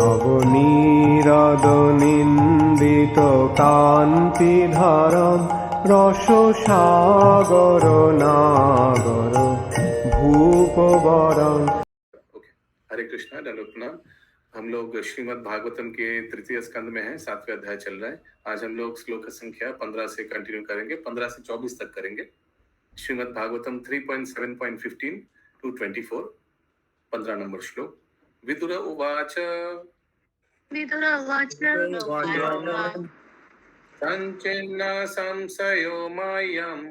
নবনীরদ নিন্দিত কান্তিধারম রস সাগর নাগর ভূপবরম। हरे कृष्णा, दंडवत प्रणाम। हम लोग श्रीमद् भागवतम के तृतीय स्कंद में हैं, 7वें अध्याय चल रहा है। आज हम लोग श्लोक संख्या 15 से कंटिन्यू करेंगे, 15 से 24 तक करेंगे। श्रीमद् भागवतम 3.7.15 to 24, 15 नंबर श्लोक। विदुर उवाच संचिन्न संशयो मायम्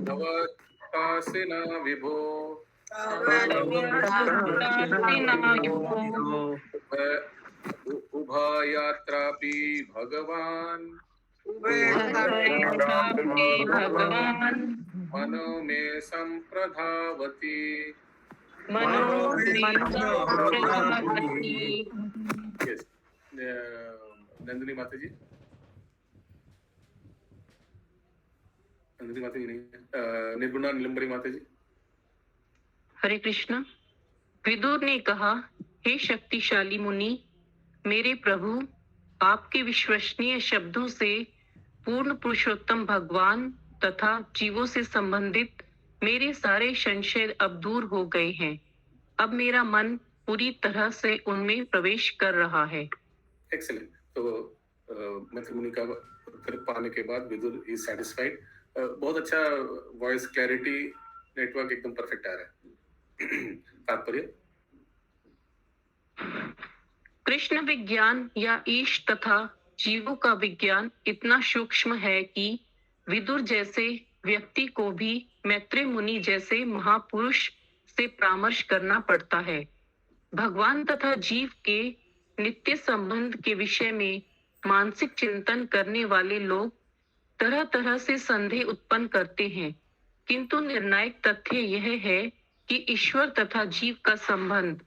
भवत्पासिना विभो उभयात्रापि भगवान् मनो मे संप्रधावति। Yes. नंदिनी माता जी, नहीं, निर्गुणा नीलंबरी माता जी। हरे कृष्ण। विदुर ने कहा, हे शक्तिशाली मुनि, मेरे प्रभु, आपके विश्वसनीय शब्दों से पूर्ण पुरुषोत्तम भगवान तथा जीवों से संबंधित मेरे सारे संशय अब दूर हो गए हैं। अब मेरा मन पूरी तरह से उनमें प्रवेश कर रहा है। एक्सेलेंट। तो मैत्री मुनि का उत्तर पाने के बाद विदुर इज सैटिस्फाइड। बहुत अच्छा वॉइस क्लैरिटी, नेटवर्क एकदम परफेक्ट आ रहा है। तात्पर्य, कृष्ण विज्ञान या ईश तथा जीवों का विज्ञान इतना सूक्ष्म है कि विदुर जैसे व्यक्ति को भी मैत्री मुनि जैसे महापुरुष से परामर्श करना पड़ता है। भगवान तथा जीव के नित्य संबंध के विषय में मानसिक चिंतन करने वाले लोग तरह तरह से संदेह उत्पन्न करते हैं, किंतु निर्णायक तथ्य यह है कि ईश्वर तथा जीव का संबंध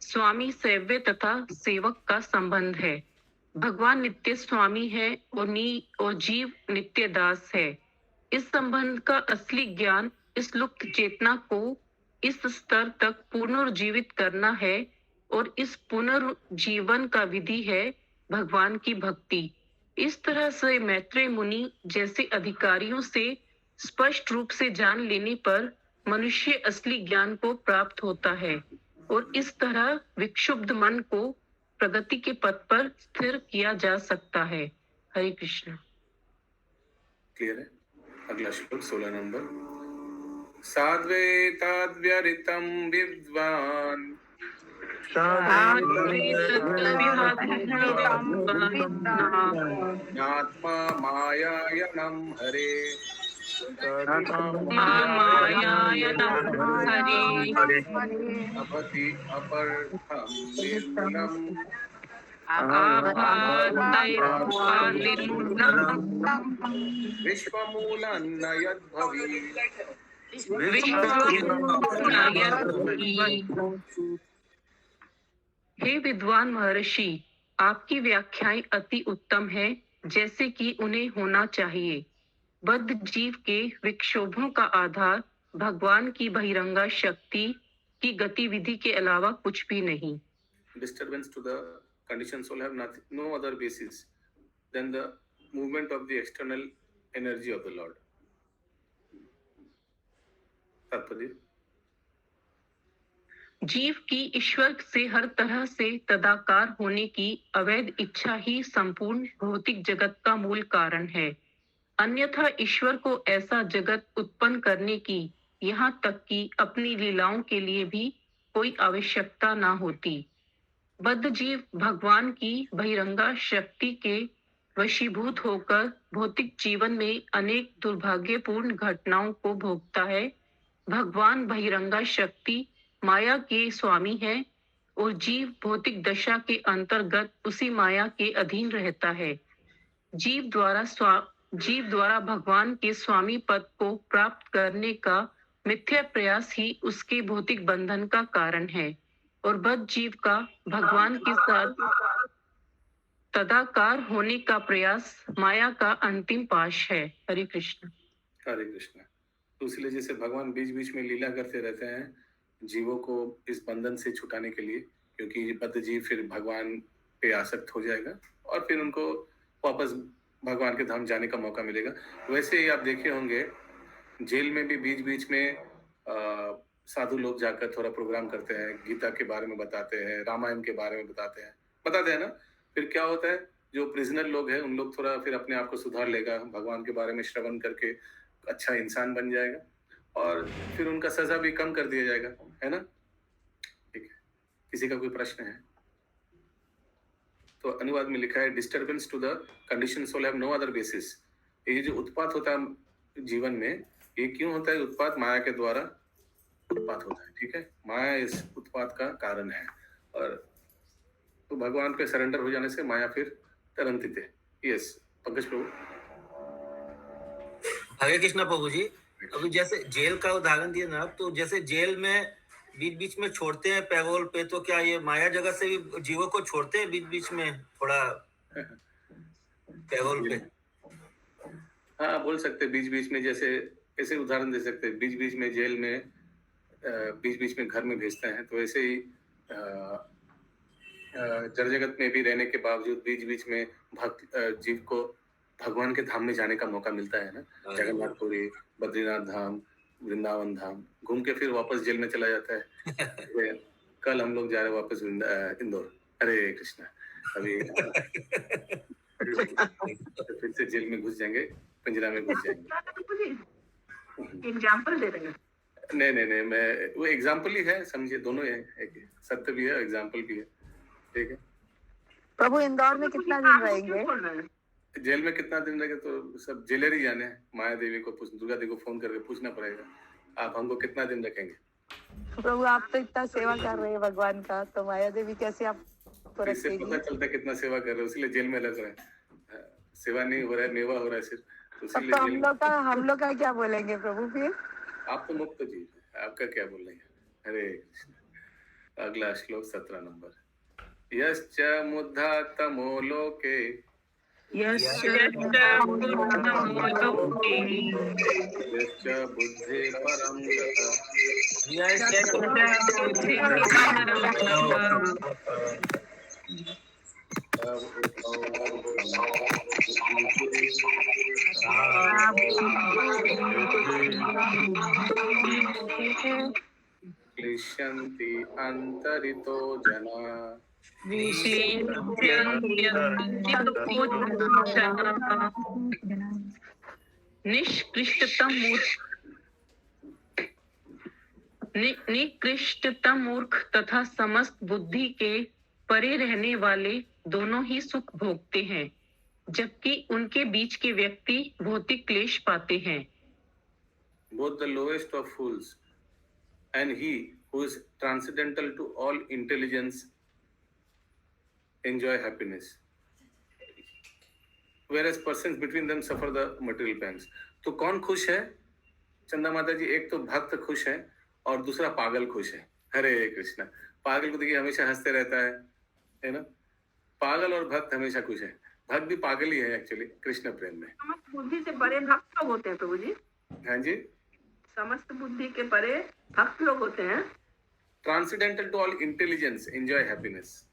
स्वामी सेव्य तथा सेवक का संबंध है। भगवान नित्य स्वामी है और जीव नित्य दास है। इस संबंध का असली ज्ञान इस लुप्त चेतना को इस स्तर तक पुनर्जीवित करना है, और इस पुनर्जीवन का विधि है भगवान की भक्ति। इस तरह से मैत्रेय मुनि जैसे अधिकारियों से स्पष्ट रूप से जान लेने पर मनुष्य असली ज्ञान को प्राप्त होता है, और इस तरह विक्षुब्ध मन को प्रगति के पथ पर स्थिर किया जा सकता है। हरे कृष्ण। क्लियर है? अगला श्लोक 16 नंबर। साद्वैताद्व्यरितं विद्वान् ज्ञात्मा मायायनं हरे अपति अपर्थं निर्मूलम् विश्वमूलं न यद्भवेत्। हे विद्वान महर्षि, आपकी व्याख्याएं अति उत्तम है, जैसे कि उन्हें होना चाहिए। बद्ध जीव के विक्षोभों का आधार भगवान की बहिरंगा शक्ति की गतिविधि के अलावा कुछ भी नहीं। Disturbance to the conditioned soul have no other basis than the movement of the external energy of the Lord. तात्पर्य, जीव की ईश्वर से हर तरह से तदाकार होने की अवैध इच्छा ही संपूर्ण भौतिक जगत का मूल कारण है। अन्यथा ईश्वर को ऐसा जगत उत्पन्न करने की, यहाँ तक कि अपनी लीलाओं के लिए भी कोई आवश्यकता ना होती। बद्ध जीव भगवान की बहिरंगा शक्ति के वशीभूत होकर भौतिक जीवन में अनेक दुर्भाग्यपूर्ण घटनाओं को भोगता है। भगवान बहिरंगा शक्ति माया के स्वामी है, और जीव भौतिक दशा के अंतर्गत उसी माया के अधीन रहता है। जीव द्वारा भगवान के स्वामी पद को प्राप्त करने का मिथ्या प्रयास ही उसके भौतिक बंधन का कारण है, और बद्ध जीव का भगवान के साथ तदाकार होने का प्रयास माया का अंतिम पाश है। हरे कृष्ण। हरे कृष्ण। तो इसलिए जैसे भगवान बीच बीच में लीला करते रहते हैं, जीवों को इस बंधन से छुटाने के लिए, क्योंकि बद्ध जीव फिर भगवान पे आसक्त हो जाएगा और फिर उनको वापस भगवान के धाम जाने का मौका मिलेगा। वैसे ही आप देखे होंगे जेल में भी बीच बीच में साधु लोग जाकर थोड़ा प्रोग्राम करते हैं, गीता के बारे में बताते हैं, रामायण के बारे में बताते हैं ना। फिर क्या होता है, जो प्रिजनर लोग हैं उन लोग थोड़ा फिर अपने आप को सुधार लेगा, भगवान के बारे में श्रवण करके अच्छा इंसान बन जाएगा और फिर उनका सजा भी कम कर दिया जाएगा, है ना। ठीक है, किसी का कोई प्रश्न है तो अनुवाद में लिखा है, disturbance to the condition soul have no other basis. ये जो उत्पात होता है जीवन में, ये क्यों होता है? उत्पात माया के द्वारा उत्पात होता है। ठीक है, माया इस उत्पात का कारण है और तो भगवान पे सरेंडर हो जाने से माया फिर तरंतित है। यस पंकज प्रभु। हरे कृष्णा प्रभु जी। अभी जैसे जेल का उदाहरण दिया ना, तो जैसे जेल में बीच बीच में छोड़ते हैं पैरोल पे, तो क्या ये माया जगत से भी जीवों को छोड़ते हैं बीच बीच में थोड़ा पैरोल पे? हाँ बोल सकते, बीच बीच में, जैसे ऐसे उदाहरण दे सकते हैं, बीच बीच में जेल में बीच बीच में घर में भेजते हैं, तो ऐसे ही जड़ जगत में भी रहने के बावजूद बीच बीच में भक्त जीव को भगवान के धाम में जाने का मौका मिलता है ना। जगन्नाथपुरी, बद्रीनाथ धाम, वृंदावन धाम घूम के फिर वापस जेल में चला जाता है। कल हम लोग जा रहे हैं वापस इंदौर। हरे कृष्णा। अभी फिर से जेल में घुस जाएंगे, पिंजरा में घुस जाएंगे। एग्जाम्पल दे रहे हैं। नहीं, मैं वो एग्जाम्पल ही है, समझिए, दोनों है, एक सत्य भी है, एग्जाम्पल भी है। ठीक है प्रभु, इंदौर में कितना दिन रहेंगे? जेल में कितना दिन रहेंगे तो सब जेलर ही जाने। माया देवी को दुर्गा देवी को फोन करके पूछना पड़ेगा, आप हमको कितना दिन रखेंगे। प्रभु, आप तो इतना सेवा कर रहे हैं भगवान का, तो माया देवी कैसे आपको इससे रखेगी? पता चलता है कितना सेवा कर रहे हो, इसलिए जेल में लग रहे हैं। सेवा नहीं हो रहा है, मेवा हो रहा है सिर्फ, तो तब इसलिए तो जेल हम लोग का क्या बोलेंगे प्रभु फिर? आप तो मुक्त जीव है, आपका क्या बोल रहे हैं। हरे कृष्ण। अगला श्लोक 17 नंबर। यश्च मुद्धा तमो लोके यश्च बुद्धि परम क्लिश्यन्ति अंतरितो जना निकृष्टतम मूर्ख तथा समस्त बुद्धि के परे रहने वाले दोनों ही सुख भोगते हैं, जबकि उनके बीच के व्यक्ति भौतिक क्लेश पाते हैं। Both the lowest of fools and he who is transcendental to all intelligence enjoy happiness, whereas persons between them suffer the material pangs. तो कौन खुश है चंदा माता जी? एक तो भक्त खुश है और दूसरा पागल खुश है। हरे कृष्णा। पागल को देखिए हमेशा हंसते रहता है ना। पागल और भक्त हमेशा खुश है। भक्त भी पागल ही है एक्चुअली कृष्ण प्रेम में। समस्त बुद्धि से परे भक्त लोग होते हैं प्रभु जी। हाँ जी, समस्त बुद्धि के परे भक्त लोग होते हैं। Transcendental to all intelligence enjoy happiness,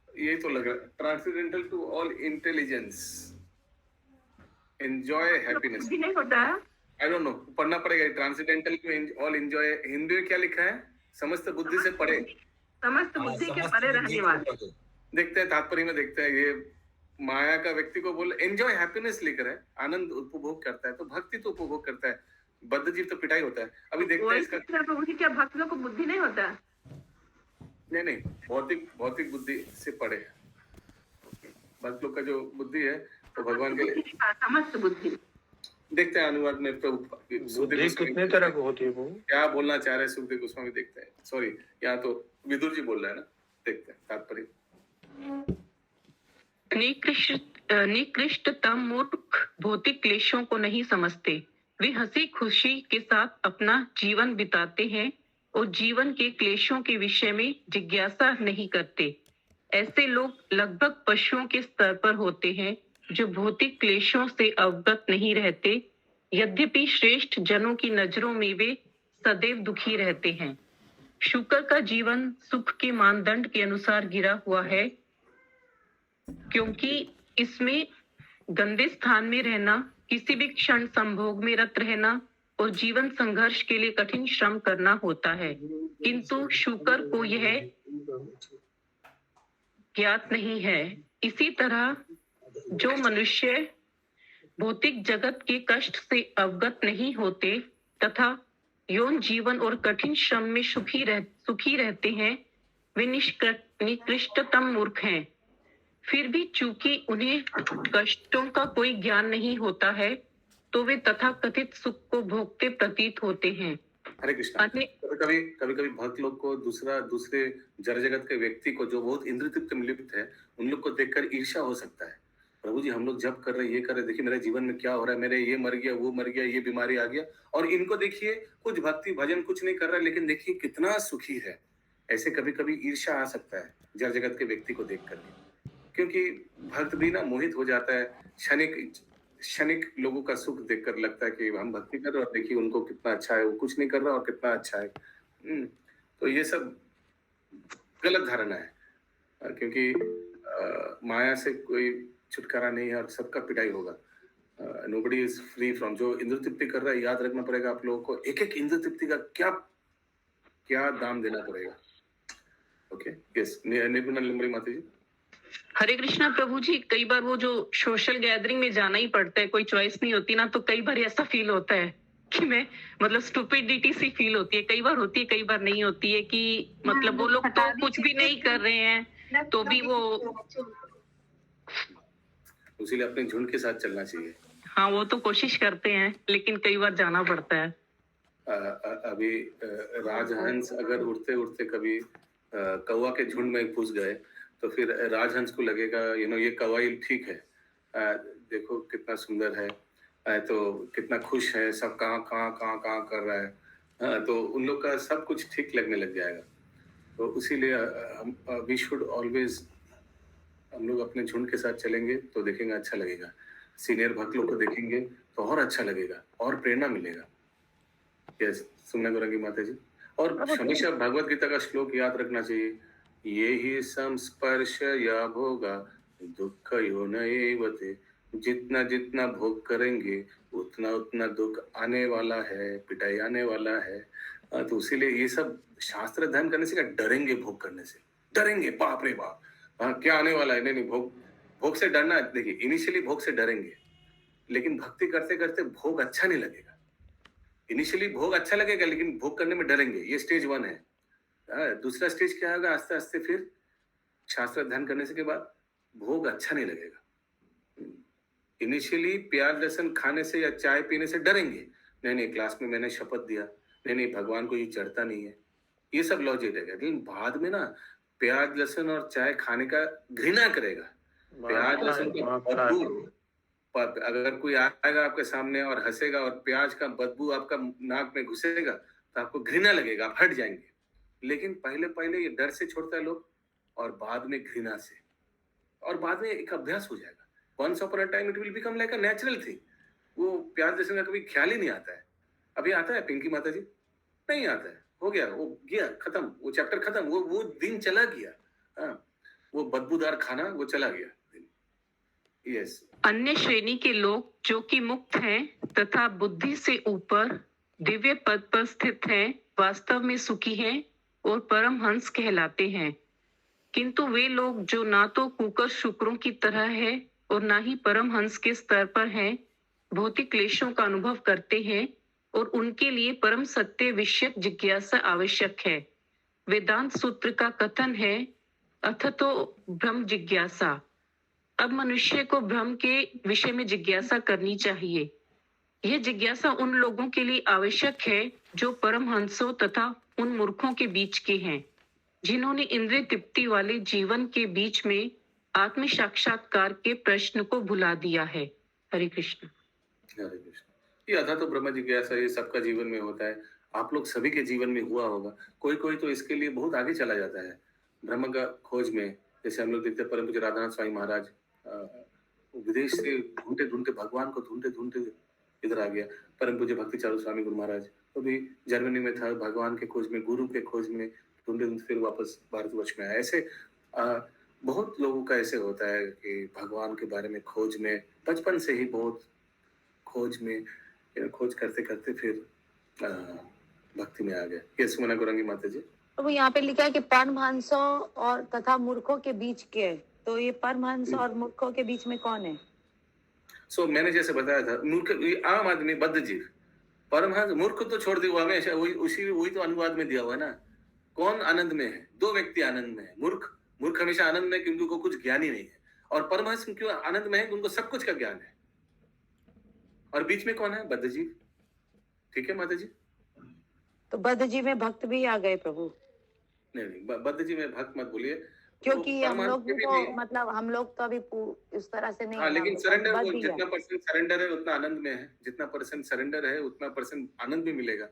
ये तो लग रहा है। Transcendental to all intelligence enjoy happiness नहीं होता है, आई डोंट नो, पढ़ना पड़ेगा। Transcendental to all enjoy, Hindi में क्या लिखा है? समस्त बुद्धि से परे, समस्त बुद्धि के परे रहने वाले। देखते हैं तात्पर्य में, देखते हैं। ये माया का व्यक्ति को बोल एंजॉय हैप्पीनेस लिख रहा है, आनंद उपभोग करता है, तो भक्ति तो उपभोग करता है, बद्ध जीव तो पिटाई होता है। अभी देखते हैं इसका। क्या भक्त लोग को बुद्धि नहीं होता है? नहीं, भौतिक बुद्धि से परे है। भक्त लोग का जो बुद्धि है वो भगवान के लिए समस्त बुद्धि। देखते हैं अनुवाद में प्रभु बुद्धि कितने तरह की होती है वो, क्या बोलना चाह रहे हैं सुखदेव गोस्वामी। देखते हैं, सॉरी यहाँ तो विदुर जी बोल रहे हैं ना, देखते हैं तात्पर्य। निकृष्टतम मूर्ख भौतिक क्लेशों को नहीं समझते, वे हंसी खुशी के साथ अपना जीवन बिताते हैं और जीवन के क्लेशों के विषय में जिज्ञासा नहीं करते। ऐसे लोग लगभग पशुओं के स्तर पर होते हैं जो भौतिक क्लेशों से अवगत नहीं रहते, यद्यपि श्रेष्ठ जनों की नजरों में वे सदैव दुखी रहते हैं। शुकर का जीवन सुख के मानदंड के अनुसार गिरा हुआ है, क्योंकि इसमें गंदे स्थान में रहना, किसी भी क्षण संभोग में रत रहना और जीवन संघर्ष के लिए कठिन श्रम करना होता है। किंतु शुकर को यह ज्ञात नहीं है। इसी तरह जो मनुष्य भौतिक जगत के कष्ट से अवगत नहीं होते तथा यौन जीवन और कठिन श्रम में सुखी रहते हैं, वे निकृष्टतम मूर्ख हैं। फिर भी चूंकि उन्हें कष्टों का कोई ज्ञान नहीं होता है, तो वे तथाकथित सुख को भोगते प्रतीत होते हैं। हरे कृष्णा। कभी कभी भक्त लोग को दूसरे जड़ जगत के व्यक्ति को जो बहुत इंद्रिय तृप्ति में लिप्त है, उन लोग को देखकर ईर्ष्या हो सकता है। प्रभु जी, हम लोग जब कर रहे, ये कर रहे, देखिए मेरे जीवन में क्या हो रहा है, मेरे ये मर गया, वो मर गया, ये बीमारी आ गया, और इनको देखिए कुछ भक्ति भजन कुछ नहीं कर रहा, लेकिन देखिए कितना सुखी है। ऐसे कभी कभी ईर्ष्या आ सकता है जड़ जगत के व्यक्ति को देख करके, क्योंकि भक्त भी ना मोहित हो जाता है। क्षणिक लोगों का सुख देखकर लगता है कि हम भक्ति कर रहे हैं और देखिए उनको कितना अच्छा है, वो कुछ नहीं कर रहा और कितना अच्छा है। तो ये सब गलत धारणा है, क्योंकि माया से कोई छुटकारा नहीं है और सबका पिटाई होगा। Nobody is free from. जो इंद्र तृप्ति कर रहा है, याद रखना पड़ेगा आप लोगों को, एक एक इंद्र तृप्ति का क्या दाम देना पड़ेगा। ओके, यस, निर्मला लिम्बरी माता जी। हरे कृष्णा प्रभु जी। कई बार वो जो सोशल गैदरिंग में जाना ही पड़ता है, कोई चॉइस नहीं होती ना, तो कई बार ऐसा फील होता है कि मैं मतलब स्टूपिडिटी सी फील होती है। कई बार होती है, कई बार नहीं होती है, कि मतलब वो लोग तो कुछ भी नहीं कर रहे हैं तो भी वो, इसीलिए अपने झुंड के साथ चलना चाहिए। हाँ, वो तो कोशिश करते हैं, लेकिन कई बार जाना पड़ता है। अभी राजहंस अगर उड़ते उड़ते कभी कौवा के झुंड में घुस गए, तो फिर राजहंस को लगेगा ये कौवा ठीक है, देखो कितना सुंदर है, तो कितना खुश है, सब कहाँ कर रहा है, तो उन लोग का सब कुछ ठीक लगने लग जाएगा। तो इसीलिए वी शुड ऑलवेज, हम लोग अपने झुंड के साथ चलेंगे तो देखेंगे अच्छा लगेगा। सीनियर भक्त लोग को देखेंगे तो और अच्छा लगेगा और प्रेरणा मिलेगा। यस, सुमना गौरंगी माता जी। और हमेशा भगवत गीता का श्लोक याद रखना चाहिए, ये ही संस्पर्श या भोगा दुख यो नएवते। जितना जितना भोग करेंगे उतना उतना दुख आने वाला है, पिटाई आने वाला है। तो इसीलिए ये सब शास्त्र अध्ययन करने से क्या डरेंगे, भोग करने से डरेंगे, बाप रे बाप, क्या आने वाला है। नहीं, भोग से डरना, देखिए इनिशियली भोग से डरेंगे, लेकिन भक्ति करते करते भोग अच्छा नहीं लगेगा। इनिशियली भोग अच्छा लगेगा, लेकिन भोग करने में डरेंगे। ये स्टेज 1 है। दूसरा स्टेज क्या होगा, आस्ते आस्ते फिर शास्त्र अध्ययन करने से के बाद भोग अच्छा नहीं लगेगा। इनिशियली प्याज लहसुन खाने से या चाय पीने से डरेंगे, नहीं क्लास में मैंने शपथ दिया, नहीं भगवान को ये चढ़ता नहीं है, ये सब लॉजिक रहेगा। लेकिन बाद में ना प्याज लहसुन और चाय खाने का घृणा करेगा। प्याज लहसुन का बदबू, अगर कोई आएगा आपके सामने और हंसेगा और प्याज का बदबू आपका नाक में घुसेगा तो आपको घृणा लगेगा, आप हट जाएंगे। लेकिन पहले ये डर से छोड़ता है लोग, और बाद में घृणा से, और बाद में एक अभ्यास हो जाएगा। Once upon a time it will become like a natural thing. वो प्याज लहसुन का कभी ख्याल ही नहीं आता है। अभी आता है पिंकी माता जी? नहीं आता है, हो गया, वो गया, खत्म, वो चैप्टर खत्म, वो दिन चला गया। हाँ, वो बदबूदार खाना वो चला गया। यस। अन्य श्रेणी के लोग जो कि मुक्त हैं तथा बुद्धि से ऊपर दिव्य पद पर स्थित हैं, वास्तव में सुखी हैं और परमहंस कहलाते हैं। किंतु वे लोग जो ना तो कुकर शुक्रों की तरह है और ना ही परमहंस के स्तर पर हैं, भौतिक क्लेशों का अनुभव करते हैं और उनके लिए परम सत्य विषयक जिज्ञासा आवश्यक है। वेदांत सूत्र का कथन है, अथ तो ब्रह्म जिज्ञासा। अब मनुष्य को ब्रह्म के विषय में जिज्ञासा करनी चाहिए। यह जिज्ञासा उन लोगों के लिए आवश्यक है जो परमहंसों तथा उन मूर्खों के बीच के हैं, जिन्होंने इंद्रिय तृप्ति वाले जीवन के बीच में आत्म साक्षात्कार के प्रश्न को भुला दिया है। हरे कृष्ण। हरे कृष्ण। ये अथा तो ब्रह्म जिज्ञासा ये सबका जीवन में होता है। आप लोग सभी के जीवन में हुआ होगा। कोई तो इसके लिए बहुत आगे चला जाता है ब्रह्म का खोज में। जैसे हम लोग देखते हैं परम पूज्य राधानाथ स्वामी महाराज विदेश से ढूंढते भगवान को ढूंढते इधर आ गया। परम पूज्य भक्ति चारू स्वामी गुरु महाराज वो भी जर्मनी में था, भगवान के खोज में, गुरु के खोज में, ढूंढे ढूंढे फिर वापस भारतवर्ष में आया। ऐसे बहुत लोगों का ऐसे होता है कि भगवान के बारे में खोज में बचपन से ही बहुत खोज में खोज करते करते फिर भक्ति में आ गए। ये सुमना गौरंगी माता जी। तो यहाँ पे लिखा है कि परमहंसों और तथा मूर्खों के बीच के है। तो ये परमहंस और मूर्खों के बीच में कौन है? मैंने जैसे बताया था, मूर्ख ये आम आदमी, बद्ध जीव। परमहंस मूर्ख तो छोड़ दिया, हमेशा वही तो अनुवाद में दिया हुआ है ना। कौन आनंद में है? दो व्यक्ति आनंद में है। मूर्ख हमेशा आनंद में, क्योंकि उनको कुछ ज्ञान ही नहीं है। और परमहंस क्यों आनंद में है? उनको सब कुछ का ज्ञान है। और बीच में कौन है? बद्ध जीव। ठीक है माता जी। तो बद्ध जी में भक्त भी आ गए प्रभु? नहीं, बद्ध जी में भक्त मत बोलिए, क्योंकि हम लोग भी तो मतलब हम लोग तो अभी इस तरह से नहीं। हाँ, लेकिन सरेंडर, बद्ध ही है। जितना परसेंट सरेंडर है उतना आनंद में है। जितना परसेंट सरेंडर है उतना परसेंट आनंद भी मिलेगा।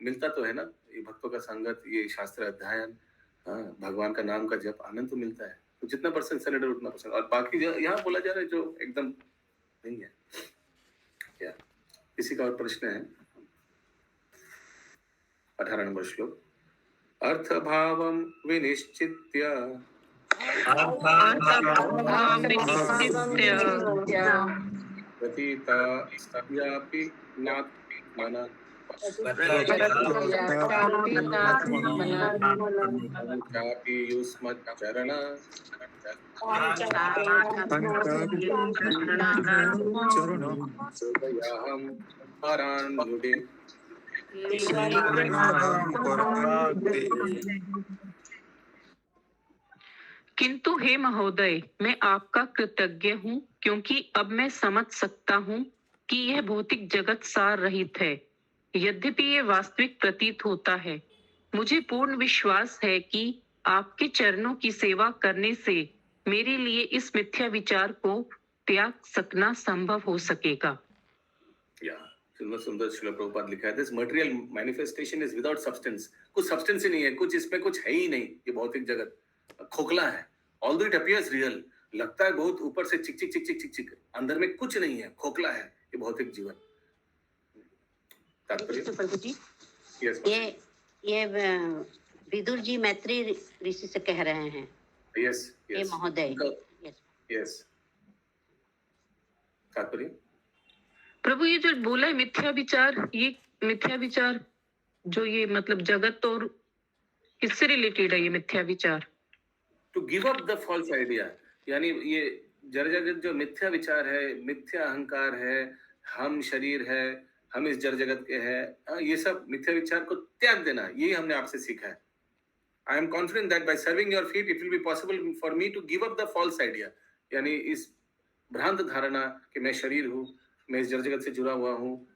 मिलता तो है ना, ये भक्तों का संगत, ये शास्त्र अध्ययन, भगवान का नाम का जप, आनंद तो मिलता है। तो जितना परसेंट सरेंडर उतना परसेंट। और बाकी यहाँ बोला जा रहा है जो एकदम नहीं है। क्या किसी का और प्रश्न है? 18 नंबर श्लोक। अर्थभावं विनिश्चित्य प्रतीता सत्यापि नात्मना चापि युष्मच्चरण हृदयाहं परान्मुदे। किंतु हे महोदय, मैं आपका कृतज्ञ हूँ, क्योंकि अब मैं समझ सकता हूँ कि यह भौतिक जगत सार रहित है। यद्यपि ये वास्तविक प्रतीत होता है, मुझे पूर्ण विश्वास है कि आपके चरणों की सेवा करने से मेरे लिए इस मिथ्या विचार को त्याग सकना संभव हो सकेगा। सुंदर श्रील प्रभुपाद लिखा है, this material manifestation is without substance. कुछ सब्सटेंस ही नहीं है, कुछ इसमें कुछ है ही नहीं। ये भौतिक जगत खोखला है। ऑल्दो इट अपीयर्स रियल, लगता है बहुत ऊपर से चिक चिक चिक चिक चिक चिक, अंदर में कुछ नहीं है, खोखला है ये भौतिक जीवन। प्रभु जी, ये विदुर जी मैत्री ऋषि से कह रहे हैं। यस ये महोदय। यस तात्पर्य प्रभु, ये जो बोला है मिथ्या विचार, ये मिथ्या विचार जो ये मतलब जगत और किससे रिलेटेड है ये मिथ्या विचार? To give up the false idea, यानी ये जड़ जगत जो मिथ्या विचार है, मिथ्या अहंकार है, हम शरीर है, हम इस जड़ जगत के हैं, ये सब मिथ्या विचार को त्याग देना, यही हमने आपसे सीखा है। I am confident that by serving your feet it will be possible for me to give up the false idea, यानी इस भ्रांत धारणा कि मैं शरीर हूँ, मैं इस जड़ जगत से जुड़ा हुआ हूँ,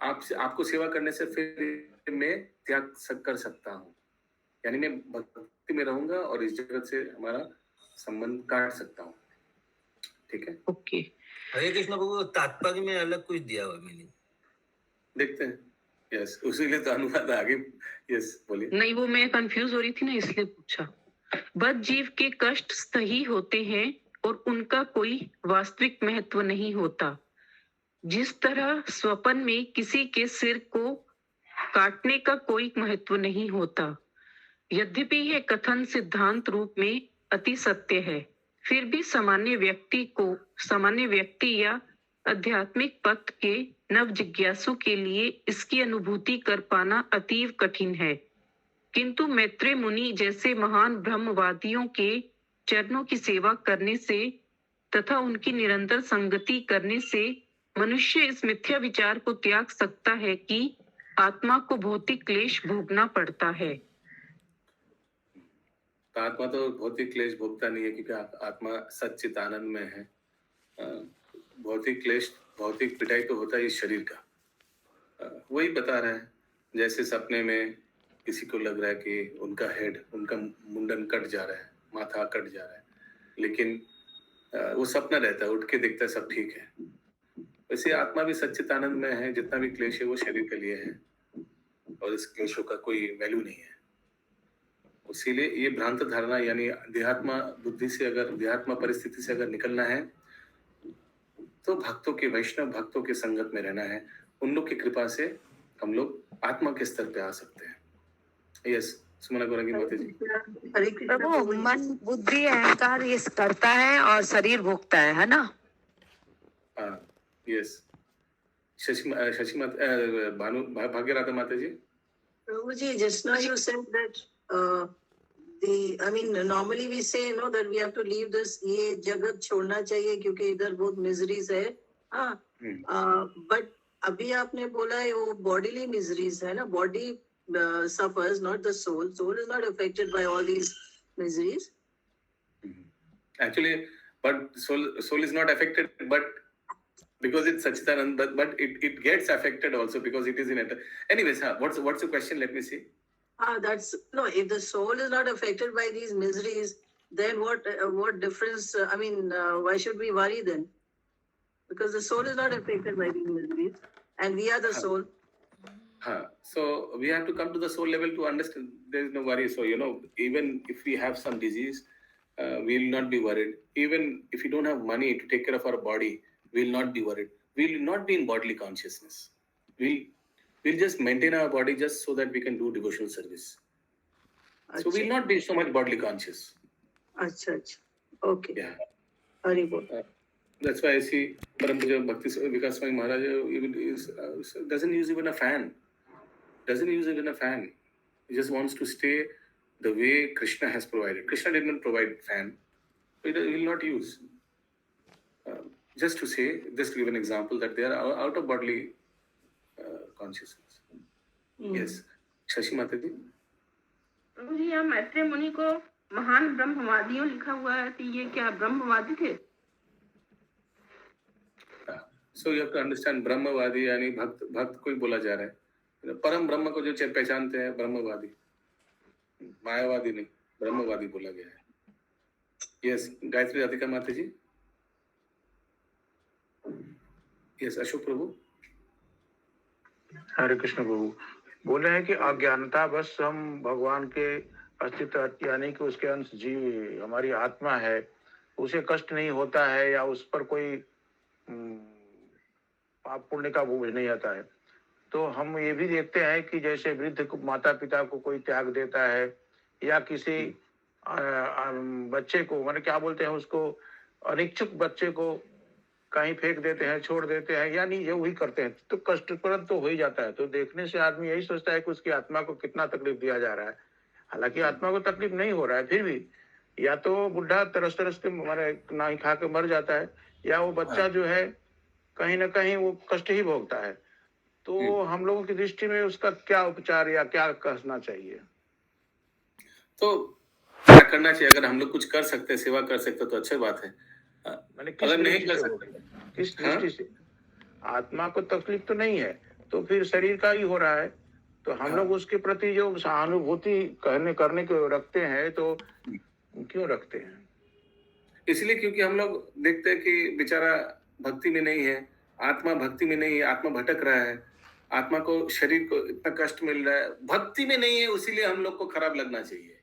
आपको सेवा करने से फिर मैं त्याग कर सकता हूँ, यानी मैं भक्ति में रहूंगा और इस जगत से हमारा संबंध काट सकता हूँ। ठीक है, ओके। हरे कृष्ण प्रभु, तात्पर्य में अलग कुछ दिया हुआ मीनिंग देखते हैं। यस, उसीलिए तो अनुवाद आगे। यस बोलिए। नहीं, वो मैं कंफ्यूज हो रही थी ना, इसलिए पूछा। बद्ध जीव के कष्ट सही होते हैं और उनका कोई वास्तविक महत्व नहीं होता। जिस तरह स्वप्न में किसी के सिर को काटने का कोई महत्व नहीं होता। यद्यपि यह कथन सिद्धांत रूप में अति सत्य है, फिर भी सामान्य व्यक्ति या आध्यात्मिक पथ के नव जिज्ञासु के लिए इसकी अनुभूति कर पाना अतीव कठिन है। किंतु मैत्रेय मुनि जैसे महान ब्रह्मवादियों के चरणों की सेवा करने से तथा उनकी निरंतर संगति करने से मनुष्य इस मिथ्या विचार को त्याग सकता है कि आत्मा को भौतिक क्लेश भोगना पड़ता है। आत्मा तो भौतिक क्लेश भोगता नहीं है, क्योंकि आत्मा सच्चित आनंद में है। भौतिक क्लेश, भौतिक पिटाई तो होता है इस शरीर का। वही बता रहा है, जैसे सपने में किसी को लग रहा है कि उनका मुंडन कट जा रहा है, माथा कट जा रहा है, लेकिन वो सपना रहता है, उठ के देखता है सब ठीक है। वैसे आत्मा भी सच्चित आनंद में है। जितना भी क्लेश है वो शरीर के लिए है और इस क्लेशों का कोई वैल्यू नहीं है। इसीलिए ये भ्रांत धारणा, यानी देहात्मा बुद्धि से, अगर देहात्मा परिस्थिति से अगर निकलना है तो भक्तों के, वैष्णव भक्तों के संगत में रहना है। उन लोग की कृपा से हम लोग आत्मा के स्तर पे आ सकते हैं। यस, सुमना गौरंगी माता जी। प्रभु मन बुद्धि अहंकार ये करता है और शरीर भोगता है ना? हाँ, यस। शशि माता, भाग्यराधा माता जी। Prabhuji, just now you said that I mean, normally we say, you know, that we have to leave this, ये जगत छोड़ना चाहिए क्योंकि इधर बहुत miseries है, हाँ, but अभी आपने बोला है वो bodily miseries है ना, body suffers, not the soul. Soul is not affected by all these miseries. Actually, but soul is not affected, but because it's Sachidanand, but it gets affected also because it is in it. Anyways, what's the question? Let me see. That's no. If the soul is not affected by these miseries, then what difference? I mean, why should we worry then? Because the soul is not affected by these miseries, and we are the soul. So we have to come to the soul level to understand. There is no worry. So even if we have some disease, we will not be worried. Even if we don't have money to take care of our body, we will not be worried. We will not be in bodily consciousness. We'll just maintain our body just so that we can do devotional service. So we'll not be so much bodily conscious. Achha. Okay. Yeah. Hari bol. That's why I see Param Puja Bhakti Vikas Swami Maharaj doesn't use even a fan. He just wants to stay the way Krishna has provided. Krishna did not provide fan. So he will not use. Just to give an example that they are out of bodily consciousness. Yes. Shashi Mata ji. प्रभु जी, यहाँ मैत्रेय मुनि को महान ब्रह्मवादियों लिखा हुआ है, तो ये क्या ब्रह्मवादी थे? So you have to understand ब्रह्मवादी यानी भक्त कोई बोला जा रहा है। परम ब्रह्म को जो पहचानते हैं ब्रह्मवादी, मायावादी नहीं, ब्रह्मवादी बोला गया है। यस, गायत्री राधिका माता जी। यस, अशोक प्रभु। हरे कृष्ण प्रभु बोले हैं कि अज्ञानता बस हम भगवान के अस्तित्व यानी कि उसके अंश जीव हमारी आत्मा है, उसे कष्ट नहीं होता है या उस पर कोई पाप पुण्य का बोझ नहीं आता है। तो हम ये भी देखते हैं कि जैसे वृद्ध माता पिता को कोई त्याग देता है या किसी बच्चे को, माने क्या बोलते हैं उसको, अनिच्छुक बच्चे को कहीं फेंक देते हैं, छोड़ देते हैं, यानी ये वही करते हैं, तो कष्टप्रद तो हो ही जाता है। तो देखने से आदमी यही सोचता है कि उसकी आत्मा को कितना तकलीफ दिया जा रहा है। हालांकि आत्मा को तकलीफ नहीं हो रहा है, फिर भी या तो बुढ़ा तरस के मारे नहीं खा के मर जाता है, या वो बच्चा जो है कहीं ना कहीं वो कष्ट ही भोगता है। तो हम लोगों की दृष्टि में उसका क्या उपचार या क्या कहना चाहिए? तो क्या करना चाहिए? अगर हम लोग कुछ कर सकते, सेवा कर सकते तो अच्छी बात है। अगर नहीं कर सकते, किस दृष्टि से? आत्मा को तकलीफ तो नहीं है, तो फिर शरीर का ही हो रहा है, तो हम लोग उसके प्रति जो सहानुभूति करने को रखते हैं, तो क्यों रखते हैं? इसलिए क्योंकि हम लोग देखते हैं कि बेचारा भक्ति में नहीं है, आत्मा भक्ति में नहीं है, आत्मा भटक रहा है, आत्मा को, शरीर को इतना कष्ट मिल रहा है, भक्ति में नहीं है, उसीलिए हम लोग को खराब लगना चाहिए।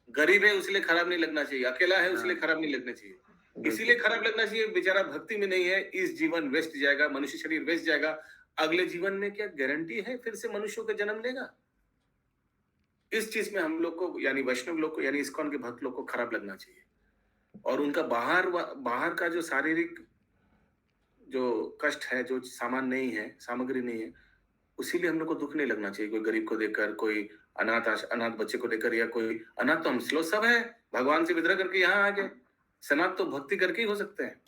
गरीब है उसलिए खराब नहीं लगना चाहिए, अकेला है उसलिए खराब नहीं लगना चाहिए, इसीलिए खराब लगना चाहिए बेचारा भक्ति में नहीं है, इस जीवन वेस्ट जाएगा, मनुष्य शरीर वेस्ट जाएगा, अगले जीवन में क्या गारंटी है फिर से मनुष्यों का जन्म लेगा? इस चीज में हम लोग को, यानी वैष्णव लोग को, यानी इस्कॉन के भक्त लोग को खराब लगना चाहिए। और उनका बाहर का जो शारीरिक जो कष्ट है, जो सामान नहीं है, सामग्री नहीं है, उसीलिए हम लोग को दुख नहीं लगना चाहिए। कोई गरीब को देखकर, कोई अनाथ बच्चे को देखकर, या कोई अनाथ तो हम लोग सब है, भगवान से विद्रोह करके यहाँ आ गए, सनात तो भक्ति करके ही हो सकते हैं।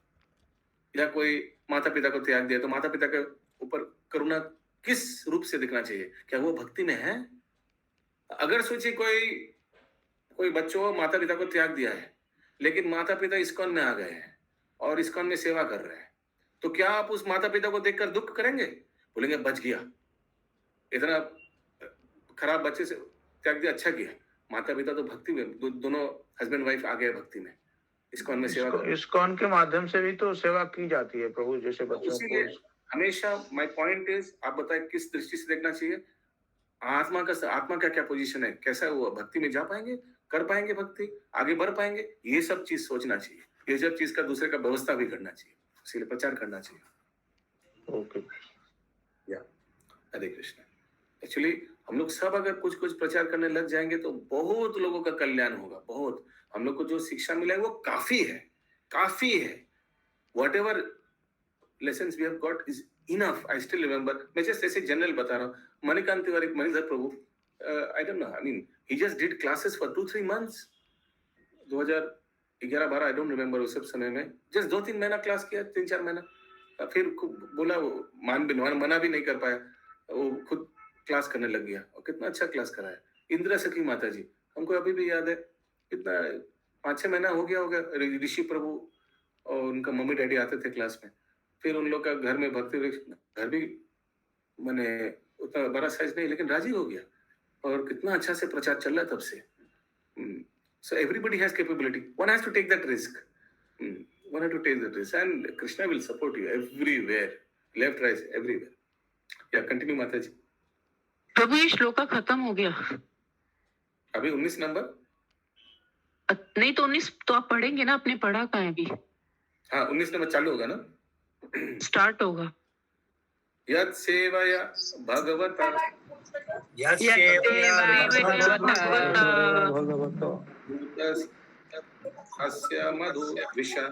या कोई माता पिता को त्याग दिया, तो माता पिता के ऊपर करुणा किस रूप से दिखना चाहिए? क्या वो भक्ति में है? अगर सोचिए कोई बच्चों माता पिता को त्याग दिया है, लेकिन माता पिता इस्कॉन में आ गए हैं और इस्कॉन में सेवा कर रहे हैं, तो क्या आप उस माता पिता को देखकर दुख करेंगे? बोलेंगे बच गया, इतना खराब बच्चे से त्याग दिया, अच्छा किया। माता पिता तो भक्ति में, दोनों हस्बैंड वाइफ आ गए भक्ति में, इस्कॉन में सेवा कर। इस्कॉन के माध्यम से भी तो सेवा की जाती है प्रभु, जैसे बच्चों को। हमेशा माय पॉइंट इज, आप बताएं किस दृष्टि से देखना चाहिए? आत्मा का क्या पोजीशन है, कैसा वो भक्ति में जा पाएंगे, कर पाएंगे भक्ति, आगे बढ़ पाएंगे, ये सब चीज सोचना चाहिए। ये सब चीज का दूसरे का व्यवस्था भी करना चाहिए, इसीलिए प्रचार करना चाहिए। ओके, या हरे कृष्ण। एक्चुअली हम लोग सब अगर कुछ कुछ प्रचार करने लग जाएंगे तो बहुत लोगों का कल्याण होगा, बहुत। हम लोग को जो शिक्षा मिला है वो काफी है, काफी है। Whatever lessons we have got is enough. I still remember, मैं जस्ट ऐसे जनरल बता रहा हूँ, Manikant Tiwari, Manidhar Prabhu, I don't know, I mean he just did classes for 2-3 months, 2011-12, I don't remember, उस सब समय में जस्ट 2-3 महीना क्लास किया, 3-4 महीना, फिर बोला वो मना भी नहीं कर पाया, वो खुद क्लास करने लग गया, और कितना अच्छा क्लास कराया। इंदिरा सखी माता जी, हमको अभी भी याद है, कितना 5-6 महीना हो गया होगा, ऋषि प्रभु और उनका मम्मी डैडी आते थे क्लास में, फिर उन लोग का घर में भक्ति वृक्ष, घर भी मैंने उतना बड़ा साइज नहीं, लेकिन राजी हो गया, और कितना अच्छा से प्रचार चल रहा है तब से। So everybody has capability. One has to take that risk. One has to take that risk, and Krishna will support you everywhere, left, right, everywhere. Yeah, continue, माता जी। प्रभु ये श्लोका खत्म हो गया। अभी 19 नंबर। नहीं तो 19 तो आप पढ़ेंगे ना, आपने पढ़ा कहाँ है अभी? हाँ, 19 नंबर चालू होगा ना? स्टार्ट होगा। यत् सेवया भगवता अस्य मधु विषा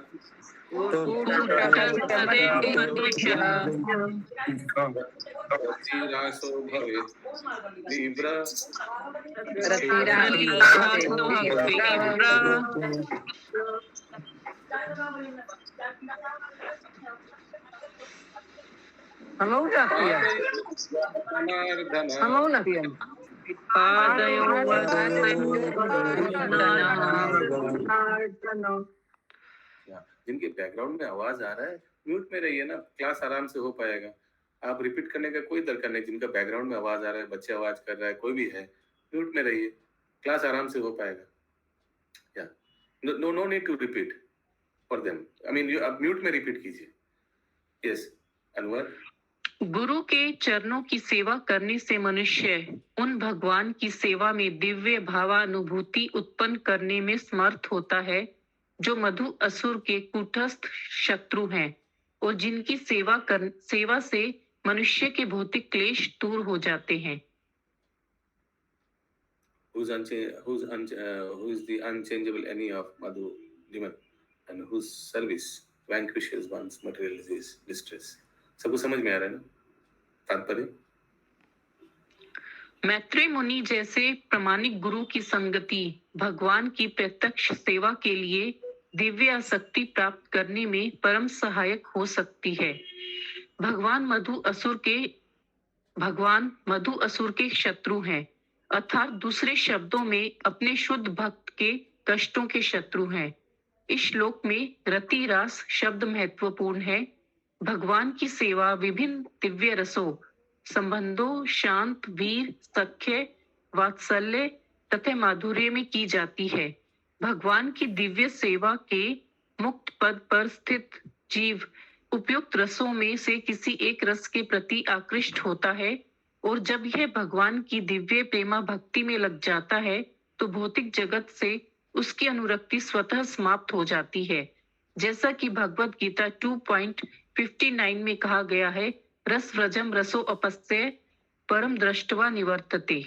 रतिरासो भवेत् तीव्र जिनके बैकग्राउंड में आवाज आ रहा है म्यूट में रहिए ना, क्लास आराम से हो पाएगा। आप रिपीट करने का कोई दरकार नहीं। जिनका बैकग्राउंड में आवाज आ रहा है, बच्चे आवाज कर रहा है, कोई भी है, म्यूट में रहिए, क्लास आराम से हो पाएगा। या no need to repeat for them, I mean आप म्यूट में रिपीट कीजिए। यस अनवर। गुरु के चरणों की सेवा करने से मनुष्य उन भगवान की सेवा में दिव्य भावानुभूति उत्पन्न करने में समर्थ होता है जो मधु असुर के कूटस्थ शत्रु हैं, और जिनकी सेवा से मनुष्य के भौतिक क्लेश दूर हो जाते हैं। Who is the unchangeable enemy of Madhu demon, and whose service vanquishes one's material distress? सबको समझ में आ रहा है ना तात्पर्य? मैत्रेय मुनि जैसे प्रमाणिक गुरु की संगति भगवान की प्रत्यक्ष सेवा के लिए दिव्य आसक्ति प्राप्त करने में परम सहायक हो सकती है। भगवान मधु असुर के शत्रु हैं, अर्थात दूसरे शब्दों में अपने शुद्ध भक्त के कष्टों के शत्रु हैं। इस श्लोक में रति रास शब्द महत्वपूर्ण है। भगवान की सेवा विभिन्न दिव्य रसों, संबंधों, शांत, वीर, सख्य, वात्सल्य तथा माधुर्य में की जाती है। भगवान की दिव्य सेवा के मुक्त पद पर स्थित जीव उपयुक्त रसों में से किसी एक रस के प्रति आकृष्ट होता है, और जब यह भगवान की दिव्य प्रेमा भक्ति में लग जाता है तो भौतिक जगत से उसकी अनुरक्ति स्वतः समाप्त हो जाती है। जैसा कि भगवत गीता 2.59 में कहा गया है, रस व्रजम रसो अपस्य परम दृष्टवा निवर्तते।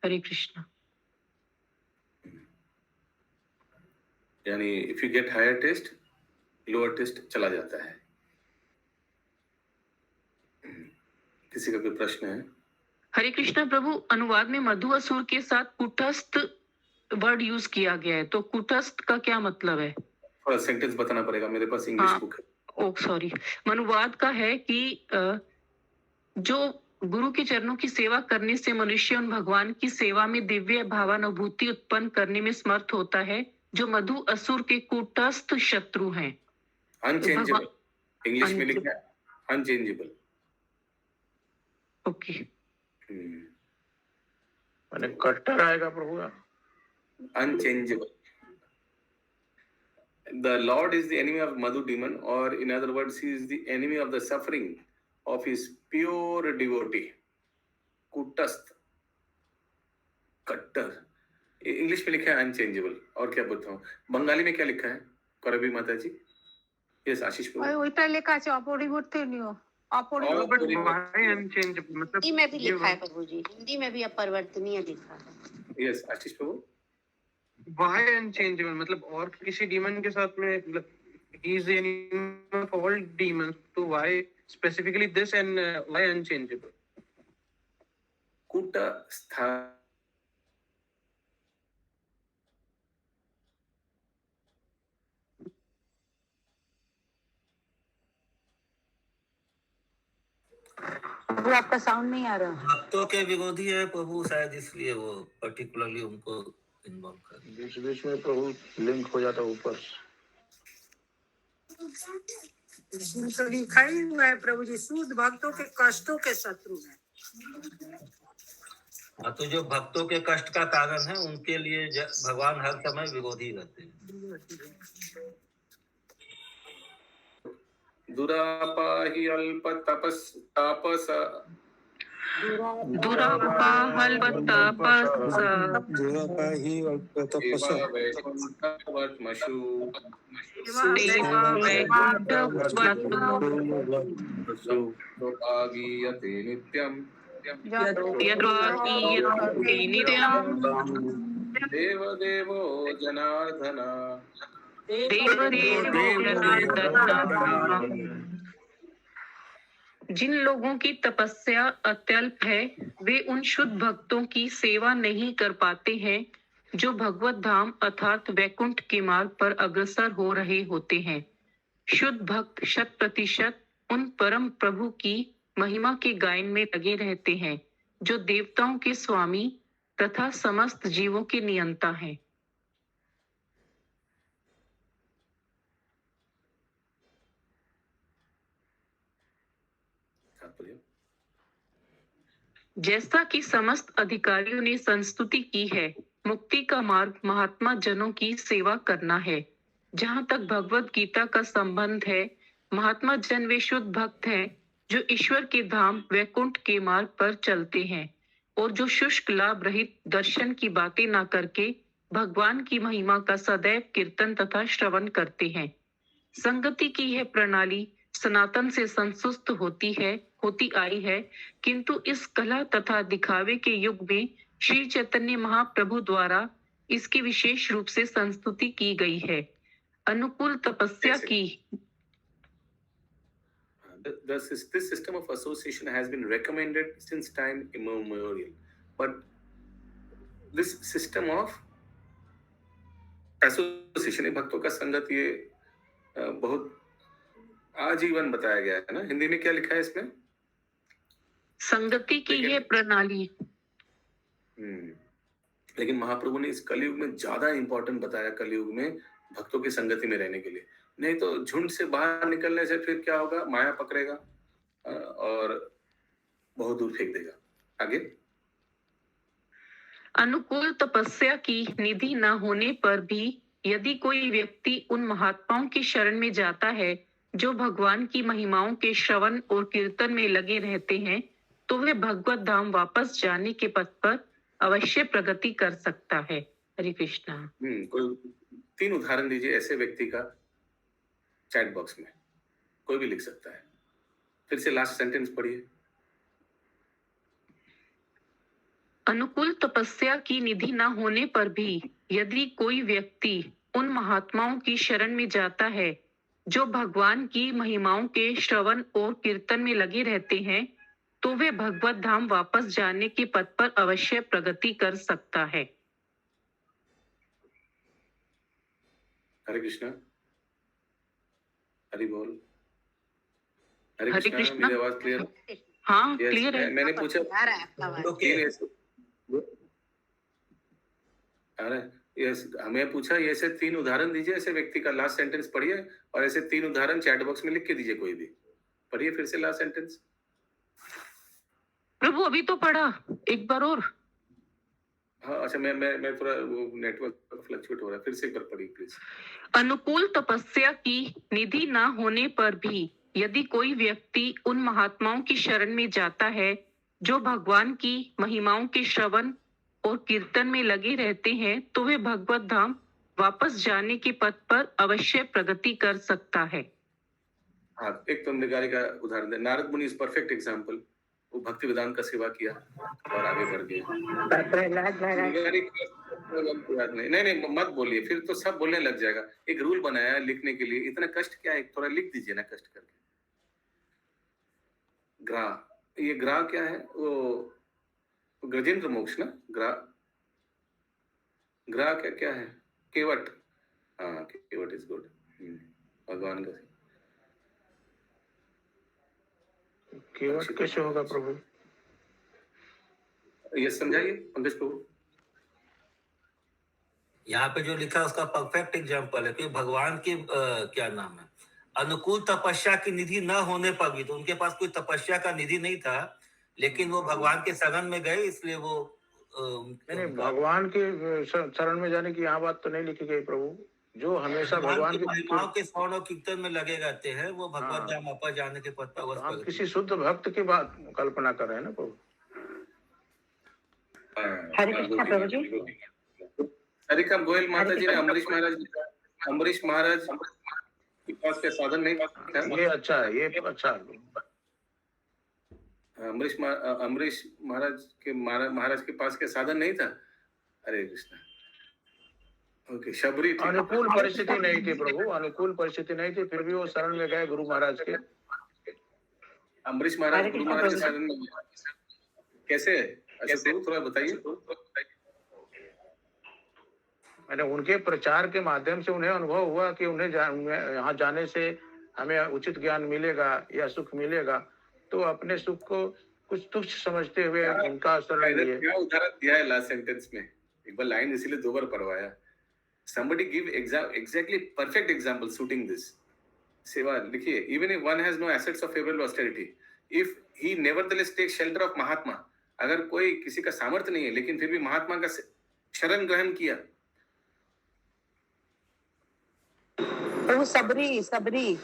हरे कृष्ण। यानी if you get higher taste, lower taste चला जाता है। किसी का कोई प्रश्न है? हरे कृष्ण प्रभु, अनुवाद में मधु असुर के साथ कुटस्थ वर्ड यूज किया गया है, तो कुटस्थ का क्या मतलब है? थोड़ा सेंटेंस बताना पड़ेगा, मेरे पास इंग्लिश बुक है। Oh sorry. अनुवाद का है कि जो गुरु के चरणों की सेवा करने से मनुष्य उन भगवान की सेवा में दिव्य भावानुभूति उत्पन्न करने में समर्थ होता है जो मधु असुर के कूटस्थ शत्रु हैं। अनचेंजेबल, इंग्लिश में लिखा है अनचेंजेबल। ओके। मैंने कट्टर आएगा प्रभु का। Unchangeable. The Lord is the enemy of Madhu demon, or in other words, he is the enemy of the suffering of his pure devotee. कुटस्थ, कट्टर। इंग्लिश में लिखा है अनचेंजेबल, और क्या बताऊं? बंगाली में क्या लिखा है? करबी माता जी। यस आशीष प्रभु। ওইটা লেখা আছে অপরিবর্তনীয়। और बट वाई अनचेंजेबल मतलब हिंदी में भी ये लिखा है प्रभु जी, हिंदी में भी अपरिवर्तनीय लिखा है। Yes Ashish Prabhu, why unchangeable मतलब और किसी डीमन के साथ में ही is enemy of all demons, तो why specifically this and why unchangeable? कूटस्थ प्रभु आपका साउंड नहीं आ रहा। भक्तों के विरोधी है प्रभु, शायद इसलिए वो पर्टिकुलरली उनको इन्वॉल्व कर। बीच बीच में प्रभु लिंक हो जाता ऊपर। तो लिखा ही हुआ है प्रभु जी, शुद्ध भक्तों के कष्टों के शत्रु है। हाँ, तो जो भक्तों के कष्ट का कारण है उनके लिए भगवान हर समय विरोधी रहते हैं। दुरापाहि अल्प तापस वैकुंठवर्त्मषु गीयते नित्यम् देवदेवो जनार्दन। जिन लोगों की तपस्या अत्यल्प है वे उन शुद्ध भक्तों की सेवा नहीं कर पाते हैं जो भगवत धाम अर्थात वैकुंठ के मार्ग पर अग्रसर हो रहे होते हैं। शुद्ध भक्त 100% उन परम प्रभु की महिमा के गायन में लगे रहते हैं जो देवताओं के स्वामी तथा समस्त जीवों के नियंता हैं। जैसा कि समस्त अधिकारियों ने संस्तुति की है, मुक्ति का मार्ग महात्मा जनों की सेवा करना है। जहाँ तक भगवत गीता का संबंध है, महात्मा जन वे शुद्ध भक्त हैं जो ईश्वर के धाम वैकुंठ के मार्ग पर चलते हैं और जो शुष्क लाभ रहित दर्शन की बातें न करके भगवान की महिमा का सदैव कीर्तन तथा श्रवण करते हैं। संगति की यह प्रणाली सनातन से संसुष्ट होती आई है, किंतु इस कला तथा दिखावे के युग में श्री चैतन्य महाप्रभु द्वारा इसकी विशेष रूप से संस्तुति की गई है। अनुकूल तपस्या की This system of association has been recommended since time immemorial, but this system of association भक्तों का संगत ये बहुत आजीवन बताया गया है ना। हिंदी में क्या लिखा है इसमें? संगति की यह प्रणाली। लेकिन महाप्रभु ने इस कलयुग में ज्यादा इंपॉर्टेंट बताया, कलयुग में भक्तों की संगति में रहने के लिए। नहीं तो झुंड से बाहर निकलने से फिर क्या होगा, माया पकड़ेगा और बहुत दूर फेंक देगा। आगे, अनुकूल तपस्या की निधि न होने पर भी यदि कोई व्यक्ति उन महात्माओं की शरण में जाता है जो भगवान की महिमाओं के श्रवण और कीर्तन में लगे रहते हैं, तो वे भगवत धाम वापस जाने के पथ पर अवश्य प्रगति कर सकता है। हरे कृष्णा। कोई 3 उदाहरण दीजिए ऐसे व्यक्ति का, चैट बॉक्स में कोई भी लिख सकता है। फिर से लास्ट सेंटेंस पढ़िए। अनुकूल तपस्या की निधि न होने पर भी यदि कोई व्यक्ति उन महात्माओं की शरण में जाता है जो भगवान की महिमाओं के श्रवण और कीर्तन में लगे रहते हैं, तो वे भगवत धाम वापस जाने के पथ पर अवश्य प्रगति कर सकता है। हरे कृष्णा, हरि बोल। हरे हरे कृष्णा, कृष्णा। मेरी आवाज क्लियर? हाँ, Yes, क्लियर है। मैंने पूछा आ रहा है आपका आवाज। अरे यस, हमें पूछा ये ऐसे 3 उदाहरण दीजिए ऐसे व्यक्ति का। लास्ट सेंटेंस पढ़िए और ऐसे 3 उदाहरण चैट बॉक्स में लिख के दीजिए। कोई भी पढ़िए फिर से लास्ट सेंटेंस। प्रभु अभी तो पढ़ा, एक बार और। हाँ अच्छा, मैं थोड़ा वो नेटवर्क फ्लक्चुएट हो रहा है, फिर से एक बार पढ़िए प्लीज। अनुकूल तपस्या की निधि न होने पर भी यदि कोई व्यक्ति उन महात्माओं की शरण में जाता है जो भगवान की महिमाओं के श्रवण और कीर्तन में लगे रहते हैं, तो वे भगवत धाम वापस जाने के पथ पर अवश्य प्रगति कर सकता है। हाँ, एक तो मृगारी का उदाहरण दे। नारद मुनि इज परफेक्ट एग्जाम्पल। वो भक्ति वेदांत का सेवा किया और आगे बढ़ गए। प्रहलाद महाराज मृगारी नहीं नहीं नहीं, मत बोलिए, फिर तो सब बोलने लग जाएगा। एक रूल बनाया लिखने के लिए, इतना कष्ट क्या है, थोड़ा लिख दीजिए ना कष्ट करके। ग्रा, ये ग्रा क्या है? वो गजेंद्र मोक्ष ना? ग्रा, ग्रा क्या क्या है? केवट। हाँ, केवट इज गुड। भगवान का केवट कैसे होगा प्रभु? ये समझाइए पंकज प्रभु। यहाँ पे जो लिखा है उसका परफेक्ट एग्जाम्पल है कि भगवान की क्या नाम है, अनुकूल तपस्या की निधि न होने पर भी, तो उनके पास कोई तपस्या का निधि नहीं था, लेकिन वो भगवान के शरण में गए, इसलिए वो नहीं, भगवान के शरण में जाने की यहाँ बात तो नहीं लिखी गई प्रभु। जो हमेशा भगवान के महिमाओं के स्मरण और कीर्तन में लगे रहते हैं, वो भगवत धाम वापस जाने के पद पर हम किसी शुद्ध भक्त की बात कल्पना कर रहे हैं ना प्रभु। हरे कृष्णा प्रभु जी। हरिकम गोयल माता जी ने अम्बरीश महाराज के पास के साधन नहीं था। ये अच्छा है, ये अच्छा है। अम्बरीश महाराज के पास के साधन नहीं था। हरे कृष्णा। ओके, शबरी अनुकूल परिस्थिति नहीं थी प्रभु, अनुकूल परिस्थिति नहीं थी, फिर भी वो शरण में गए गुरु महाराज के। अम्बरीश महाराज गुरु महाराज के शरण में कैसे? अच्छा प्रभु थोड़ा बताइए। मैंने उनके प्रचार के माध्यम से उन्हें अनुभव हुआ कि उन्हें यहाँ जाने से हमें उचित ज्ञान मिलेगा या सुख मिलेगा, तो अपने सुख को कुछ तुच्छ समझते हुए उनका शरण लिए। क्या उदाहरण दिया है लास्ट सेंटेंस में? एक बार लाइन इसीलिए 2 बार पढ़वाया। Somebody give exactly perfect example suiting this. सेवा लिखिए। Even if one has no assets of favorable austerity, if he nevertheless takes shelter of महात्मा, अगर कोई किसी का सामर्थ्य नहीं है लेकिन फिर भी महात्मा का शरण ग्रहण किया। वो सबरी।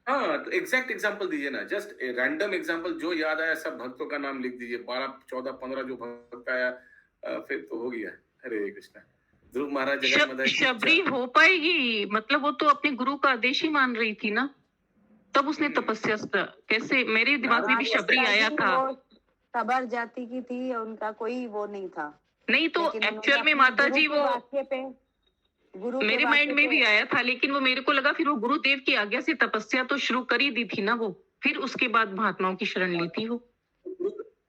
हाँ, तो एग्जैक्ट एग्जांपल दीजिए ना, जस्ट रैंडम एग्जांपल जो याद आया सब भक्तों का नाम लिख दीजिए। 12, 14, 15 जो भक्त आया, फिर तो हो गया। हरे कृष्णा। ध्रुव महाराज शबरी हो पाएगी? मतलब वो तो अपने गुरु का आदेश ही मान रही थी ना, तब उसने तपस्या कैसे? मेरे दिमाग में भी शबरी आया था। सबर जाति की थी, उनका कोई वो नहीं था। नहीं तो एक्चुअल में माता जी वो मेरे माइंड में भी आया था, लेकिन वो मेरे को लगा फिर वो गुरुदेव की आज्ञा से तपस्या तो शुरू कर ही दी थी ना वो, फिर उसके बाद महात्माओं की शरण ली थी वो।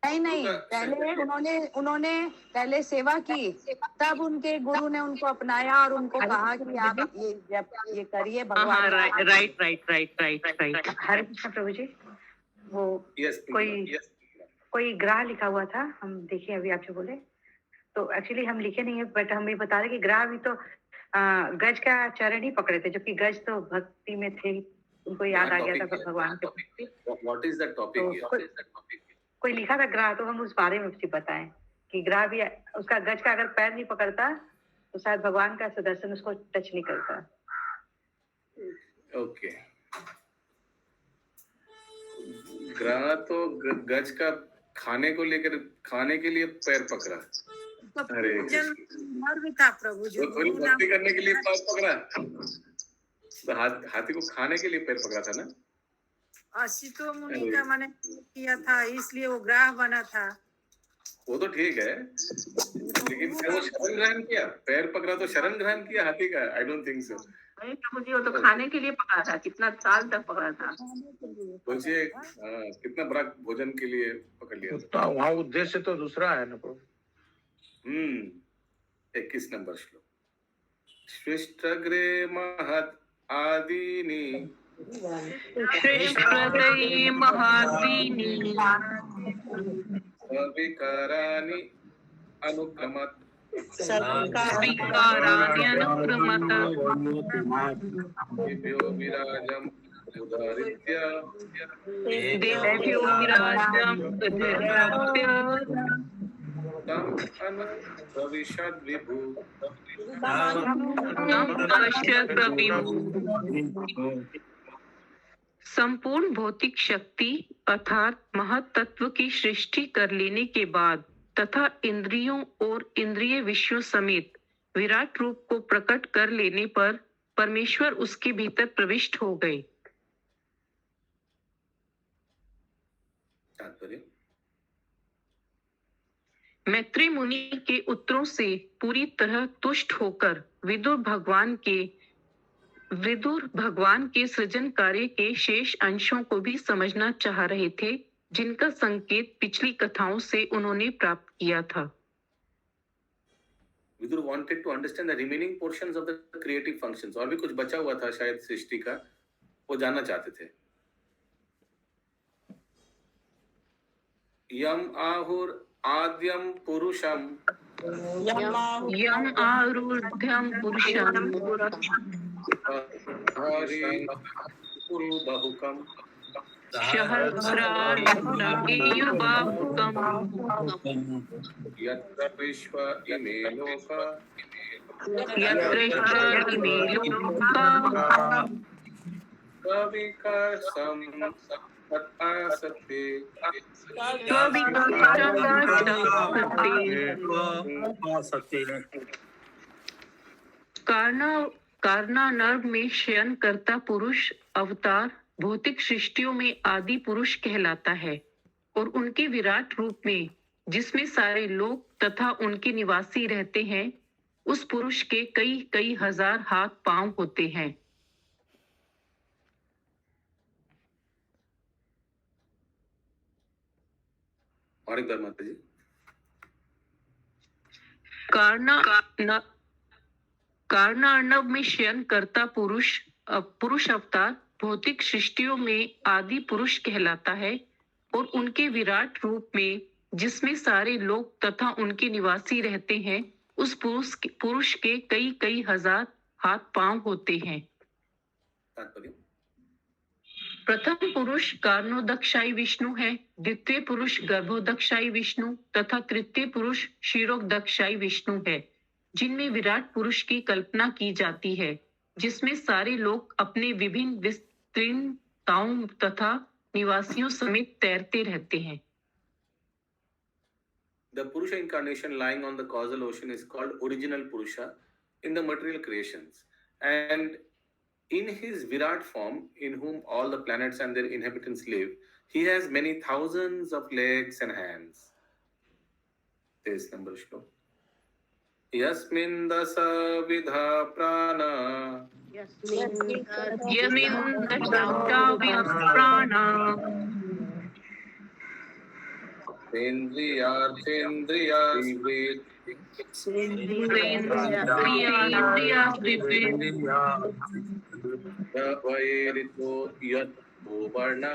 नहीं, पहले उन्होंने पहले सेवा की, तब उनके गुरु ने उनको अपनाया और उनको कहा कि आप ये करिए भगवान। राइट। हरे कृष्ण प्रभु जी। वो कोई ग्रह लिखा हुआ था, हम देखिए अभी आप जो बोले, तो एक्चुअली हम लिखे नहीं है, बट हम ये बता रहे कि ग्रह भी तो गज का चरण ही पकड़े थे, जबकि गज तो भक्ति में थे, उनको याद आ गया था भगवान के। What is that topic? कोई लिखा था ग्रह, तो हम उस बारे में कुछ बताएं कि ग्रह भी उसका गज का अगर पैर नहीं पकड़ता तो शायद भगवान का सुदर्शन उसको टच नहीं करता। ओके, ग्रह तो गज का खाने के लिए पैर पकड़ा। अरे भी था प्रभु जी, थोड़ी भक्ति करने के लिए पैर पकड़ा, तो हाथी को खाने के लिए पैर पकड़ा था ना। असितो मुनि का मैंने किया था, इसलिए वो ग्रह बना था। वो तो ठीक है, लेकिन वो शरण ग्रहण किया, पैर पकड़ा तो शरण ग्रहण किया हाथी का? I don't think so. प्रभु जी वो तो खाने के लिए पकड़ा था, कितना साल तक पकड़ा था। सोचिए कितना बड़ा भोजन के लिए पकड़ लिया था। वहाँ उद्देश्य तो दूसरा है ना प्रभु। 21 नंबर श्लोक। श्रेष्ठग्रे महत् आदीनि सविकाराणि अनुक्रमत् देभ्यो विराजम् उदाहृत्य संपूर्ण भौतिक शक्ति अर्थात महत्त्व की सृष्टि कर लेने के बाद तथा इंद्रियों और इंद्रिय विषयों समेत विराट रूप को प्रकट कर लेने पर परमेश्वर उसके भीतर प्रविष्ट हो गए। तात्पर्य मैत्री मुनि के उत्तरों से पूरी तरह तुष्ट होकर विदुर भगवान के सृजन कार्य के शेष अंशों को भी समझना चाह रहे थे, जिनका संकेत पिछली कथाओं से उन्होंने प्राप्त किया था। Vidur wanted to understand the remaining portions of the creative functions, और भी कुछ बचा हुआ था शायद सृष्टि का, वो जानना चाहते थे। यम आहुर आद्यम पुरुषम यम आरूढ़्यम पुरुषम कुरु बहुकम सहस्रार्धेयुबाहुकम् यत्र विश्व इमे लोका यत्र च इमे लोका कविकर्षं तत्पासते कारणानर्भ में शयन करता पुरुष अवतार भौतिक सृष्टियों में आदि पुरुष कहलाता है, और उनके विराट रूप में जिसमें सारे लोग तथा उनके निवासी रहते हैं, उस पुरुष के कई कई हजार हाथ पांव होते हैं। और एक बार माता जी। कारणार्णव में शयन करता पुरुष अवतार भौतिक सृष्टियों में आदि पुरुष कहलाता है, और उनके विराट रूप में जिसमें सारे लोग तथा उनके निवासी रहते हैं, उस पुरुष के कई कई हजार हाथ पांव होते हैं। प्रथम पुरुष कारणोदक्षाई विष्णु है, द्वितीय पुरुष गर्भोदक्षाई विष्णु तथा तृतीय पुरुष क्षीरोदक्षाई विष्णु है, जिनमें विराट पुरुष की कल्पना की जाती है, जिसमें सारे लोग अपने विभिन्न विस्तीर्णताओं तथा निवासियों समेत तैरते रहते हैं। The Purusha incarnation lying on the causal ocean is called original Purusha in the material creations, and in his Virat form, in whom all the planets and their inhabitants live, he has many thousands of legs and hands. This number shlo. Yasmin dasa vidha prana. Yasmin dasa vidha prana. Sendriyarthendriya vivek. Vairito yat varna.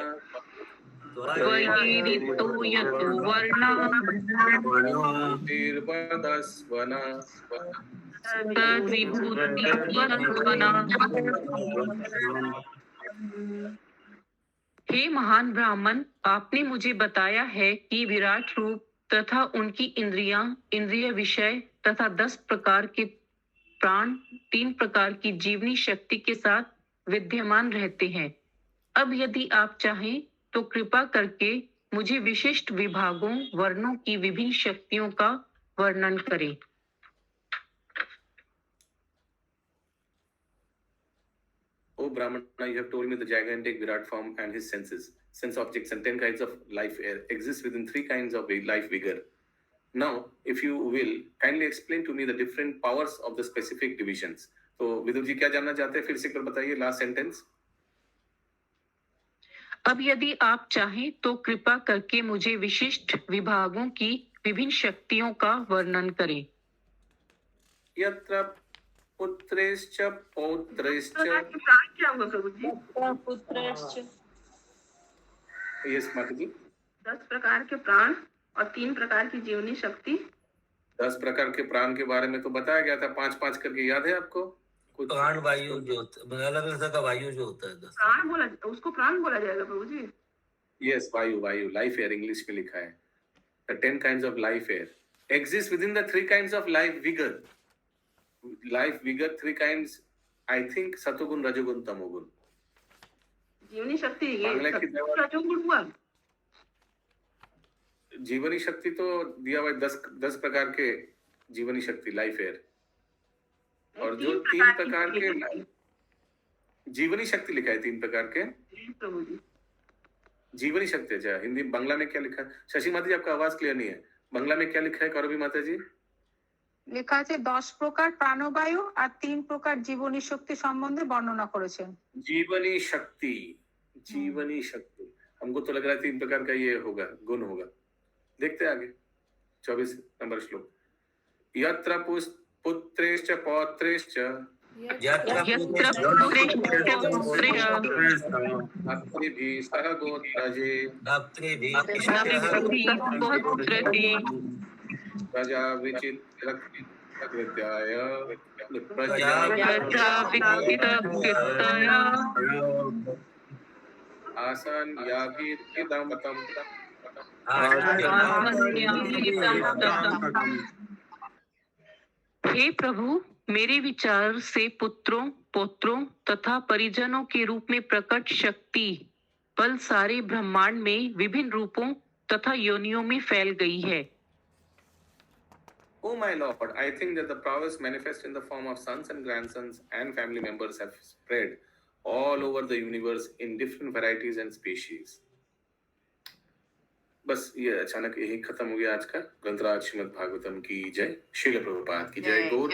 Tirvadasvana. हे महान ब्राह्मण, आपने मुझे बताया है कि विराट रूप तथा उनकी इंद्रिय विषय तथा 10 प्रकार के प्राण 3 प्रकार की जीवनी शक्ति के साथ विद्यमान रहते हैं। अब यदि आप चाहें तो कृपा करके मुझे विशिष्ट विभागों वर्णों की विभिन्न शक्तियों का वर्णन करें। O Brahmana, you have told me the gigantic Virat form and his senses, sense objects and 10 kinds of life air exist within 3 kinds of life vigor. Now, if you will, kindly explain to me the different powers of the specific divisions. तो विदुर जी क्या जानना चाहते हैं, फिर से एक बार बताइए last sentence. अब यदि आप चाहें तो कृपा करके मुझे विशिष्ट विभागों की विभिन्न शक्तियों का वर्णन करें। यत्र पुत्रेश्च पौत्रेश्च। क्या होगा प्रभु जी? पुत्रश्च। यस माता जी। 10 प्रकार के प्राण और 3 प्रकार की जीवनी शक्ति। 10 प्रकार के प्राण के बारे में तो बताया गया था, 5-5 करके याद है आपको? कुछ प्राण वायु जो अलग अलग तरह का वायु जो होता है 10 प्राण बोला, उसको प्राण बोला जाएगा प्रभु जी। यस, वायु लाइफ एयर इंग्लिश में लिखा है। The 10 kinds of life air exist within the 3 kinds of life vigor. Life vigor 3 kinds, I think सतोगुण रजोगुण तमोगुण। जीवनी शक्ति ये सतोगुण रजोगुण हुआ। जीवनी शक्ति तो दिया हुआ 10 प्रकार के जीवनी शक्ति लाइफ एयर, और जो 3 प्रकार के जीवनी शक्ति लिखा है 3 प्रकार के। जीवनी शक्ति। अच्छा, हिंदी बांग्ला में क्या लिखा है? शशि माता जी, आपका आवाज क्लियर नहीं है। बांग्ला में क्या लिखा है करबी माता जी? লেখা আছে 10 প্রকার প্রাণবায়ু আর 3 প্রকার জীবনী শক্তি সম্বন্ধে বর্ণনা করেছেন। जीवनी शक्ति, जीवनी शक्ति। हमको तो लग रहा है 3 प्रकार का ये होगा, गुण होगा। देखते हैं आगे 24 नंबर श्लोक। यत्र पुत्रेश्च पौत्रेश्च अत्रिभिः सह गोत्रजे प्रजा विचित्रकृत्याय आसन याभिर्हितं मतं हे प्रभु, मेरे विचार से पुत्रों, पौत्रों तथा परिजनों के रूप में प्रकट शक्ति बल सारे ब्रह्मांड में विभिन्न रूपों तथा योनियों में फैल गई है। Oh my Lord, I think that the prowess manifest in the form of sons and grandsons and family members have spread all over the universe in different varieties and species. बस ये अचानक यही खत्म हो गया आज का ग्रंथराज श्रीमद् भागवतम की जय। श्रील प्रभुपाद की जय। गौर